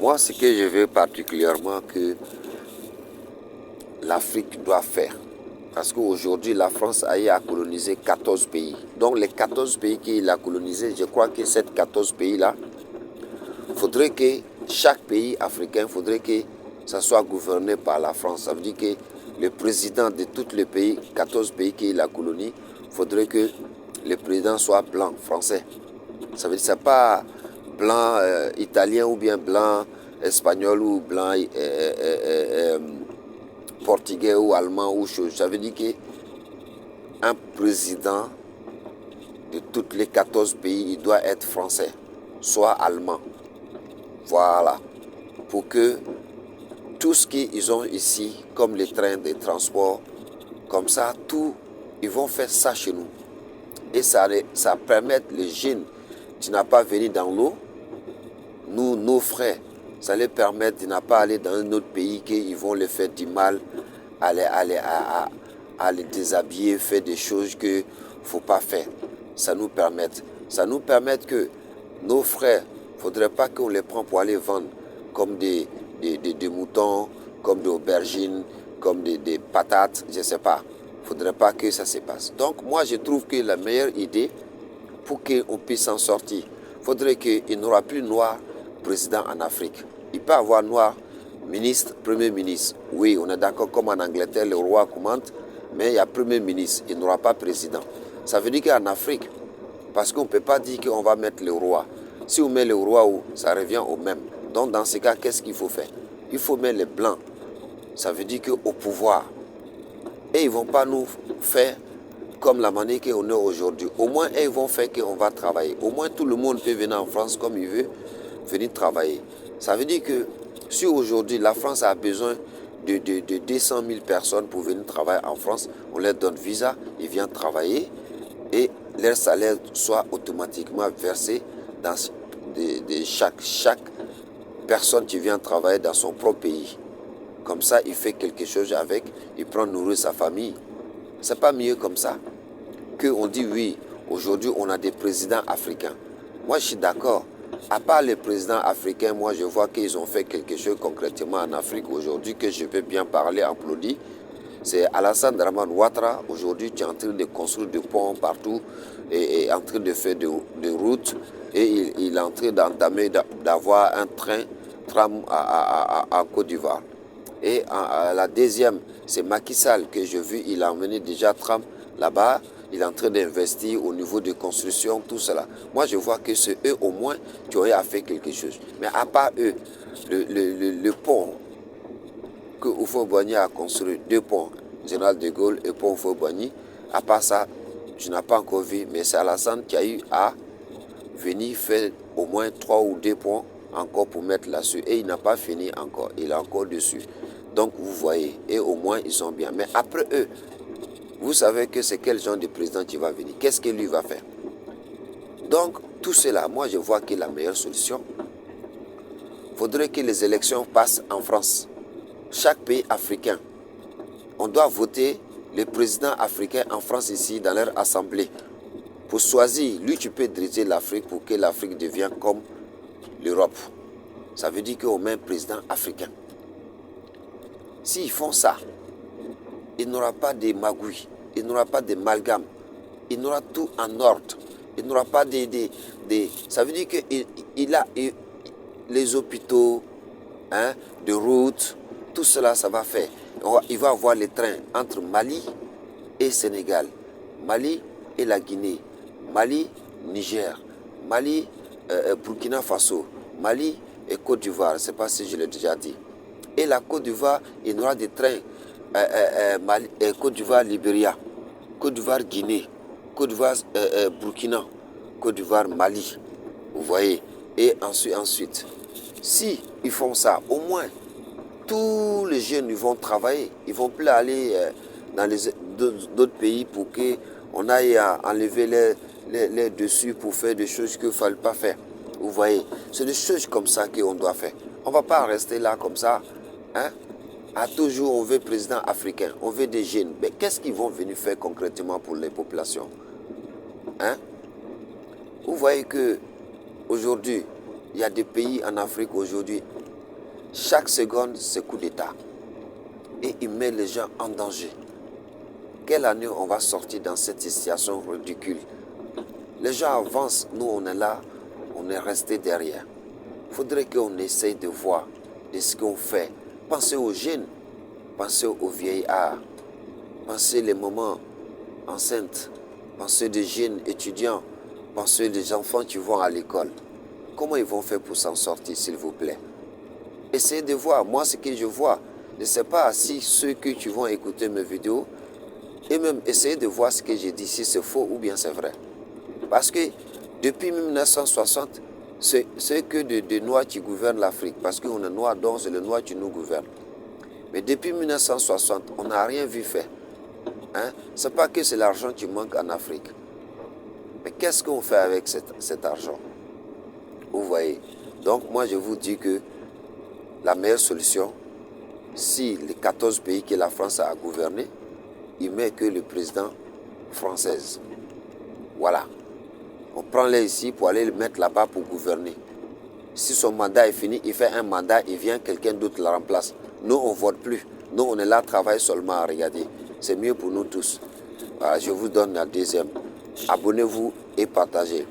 Moi, ce que je veux particulièrement que l'Afrique doit faire, parce qu'aujourd'hui, la France a colonisé 14 pays. Donc, les 14 pays qu'il a colonisés, je crois que ces 14 pays-là, il faudrait que chaque pays africain, faudrait que ça soit gouverné par la France. Ça veut dire que le président de tous les pays, 14 pays qu'il a colonisés, il faudrait que le président soit blanc, français. Ça veut dire que ce n'est pas blanc italien ou bien blanc espagnol ou blanc portugais ou allemand ou chose. Ça veut dire qu'un président de tous les 14 pays, il doit être français, soit allemand. Voilà. Pour que tout ce qu'ils ont ici, comme les trains de transport, comme ça, tout, ils vont faire ça chez nous. Et ça permet les jeunes qui n'ont pas venir dans l'eau, nous, nos frères, ça les permet de ne pas aller dans un autre pays qu'ils vont les faire du mal, à les déshabiller, faire des choses qu'il ne faut pas faire. Ça nous permet que nos frères, il ne faudrait pas qu'on les prenne pour aller vendre comme des moutons, comme des aubergines, comme des patates, je ne sais pas. Il ne faudrait pas que ça se passe. Donc moi je trouve que la meilleure idée pour qu'on puisse s'en sortir, il faudrait qu'il n'y aura plus noir président en Afrique. Il peut y avoir noir ministre, premier ministre. Oui, on est d'accord comme en Angleterre, le roi commande, mais il y a premier ministre, il n'y aura pas président. Ça veut dire qu'en Afrique, parce qu'on ne peut pas dire qu'on va mettre le roi. Si on met le roi, ça revient au même. Donc dans ce cas, qu'est-ce qu'il faut faire? Il faut mettre les blancs. Ça veut dire qu'au pouvoir. Et ils ne vont pas nous faire comme la manière qu'on est aujourd'hui. Au moins, ils vont faire qu'on va travailler. Au moins, tout le monde peut venir en France comme il veut, venir travailler. Ça veut dire que si aujourd'hui, la France a besoin de 200 000 personnes pour venir travailler en France, on leur donne visa, ils viennent travailler et leur salaire soit automatiquement versé dans chaque personne qui vient travailler dans son propre pays. Comme ça, il fait quelque chose avec, il prend nourrir sa famille. C'est pas mieux comme ça qu'on dit oui, aujourd'hui on a des présidents africains. Moi je suis d'accord. À part les présidents africains, moi je vois qu'ils ont fait quelque chose concrètement en Afrique aujourd'hui que je peux bien parler, applaudir. C'est Alassane Dramane Ouattara, aujourd'hui qui est en train de construire des ponts partout et en train de faire des routes et il est en train d'entamer, d'avoir un tram en Côte d'Ivoire. Et la deuxième, c'est Macky Sall que j'ai vu, il a emmené déjà tram là-bas, il est en train d'investir au niveau de construction, tout cela. Moi, je vois que c'est eux au moins qui auraient à faire quelque chose. Mais à part eux, le pont que Houphouët-Boigny a construit, 2 ponts, Général de Gaulle et pont Houphouët-Boigny, à part ça, je n'ai pas encore vu, mais c'est Alassane qui a eu à venir faire au moins 3 ou 2 ponts encore pour mettre là-dessus. Et il n'a pas fini encore, il est encore dessus. Donc vous voyez, et au moins ils sont bien. Mais après eux, vous savez que c'est quel genre de président qui va venir. Qu'est-ce que lui va faire? Donc tout cela, moi je vois que la meilleure solution, il faudrait que les élections passent en France. Chaque pays africain, on doit voter les présidents africains en France ici dans leur assemblée. Pour choisir, lui tu peux diriger l'Afrique pour que l'Afrique devienne comme l'Europe. Ça veut dire qu'on met un président africain. S'ils font ça, il n'y aura pas de magouilles, il n'y aura pas de malgame, il y aura tout en ordre. Il n'y aura pas ça veut dire qu'il a les hôpitaux, hein, de routes, tout cela, ça va faire. Il va avoir les trains entre Mali et Sénégal, Mali et la Guinée, Mali, Niger, Mali, Burkina Faso, Mali et Côte d'Ivoire, je ne sais pas si je l'ai déjà dit. Et la Côte d'Ivoire, il y aura des trains Côte d'Ivoire, Libéria, Côte d'Ivoire, Guinée, Côte d'Ivoire, Burkina, Côte d'Ivoire, Mali. Vous voyez. Et ensuite, si ils font ça, au moins, tous les jeunes ils vont travailler. Ils ne vont plus aller dans d'autres pays pour qu'on aille à enlever les dessus pour faire des choses qu'il ne fallait pas faire. Vous voyez. C'est des choses comme ça qu'on doit faire. On ne va pas rester là comme ça. Hein? À toujours, on veut président africain, on veut des jeunes. Mais qu'est-ce qu'ils vont venir faire concrètement pour les populations? Hein? Vous voyez que aujourd'hui, il y a des pays en Afrique aujourd'hui, Chaque seconde, c'est coup d'État. Et il met les gens en danger. Quelle année on va sortir dans cette situation ridicule? Les gens avancent, nous on est là, on est resté derrière. Il faudrait qu'on essaye de voir de ce qu'on fait. Pensez aux jeunes, pensez aux vieillards, pensez les mamans enceintes, pensez des jeunes étudiants, pensez des enfants qui vont à l'école. Comment ils vont faire pour s'en sortir, s'il vous plaît? Essayez de voir, moi ce que je vois, je ne sais pas si ceux qui vont écouter mes vidéos, et même essayer de voir ce que j'ai dit, si c'est faux ou bien c'est vrai. Parce que depuis 1960, c'est que des Noirs qui gouvernent l'Afrique. Parce qu'on est Noirs, donc c'est les Noirs qui nous gouvernent. Mais depuis 1960, on n'a rien vu faire. Hein? Ce n'est pas que c'est l'argent qui manque en Afrique. Mais qu'est-ce qu'on fait avec cet argent? Vous voyez. Donc moi je vous dis que la meilleure solution, si les 14 pays que la France a gouverné, il met que le président français. Voilà. On prend les ici pour aller le mettre là-bas pour gouverner. Si son mandat est fini, il fait un mandat, il vient, quelqu'un d'autre le remplace. Nous, on ne vote plus. Nous, on est là, travailler seulement à regarder. C'est mieux pour nous tous. Voilà, je vous donne la deuxième. Abonnez-vous et partagez.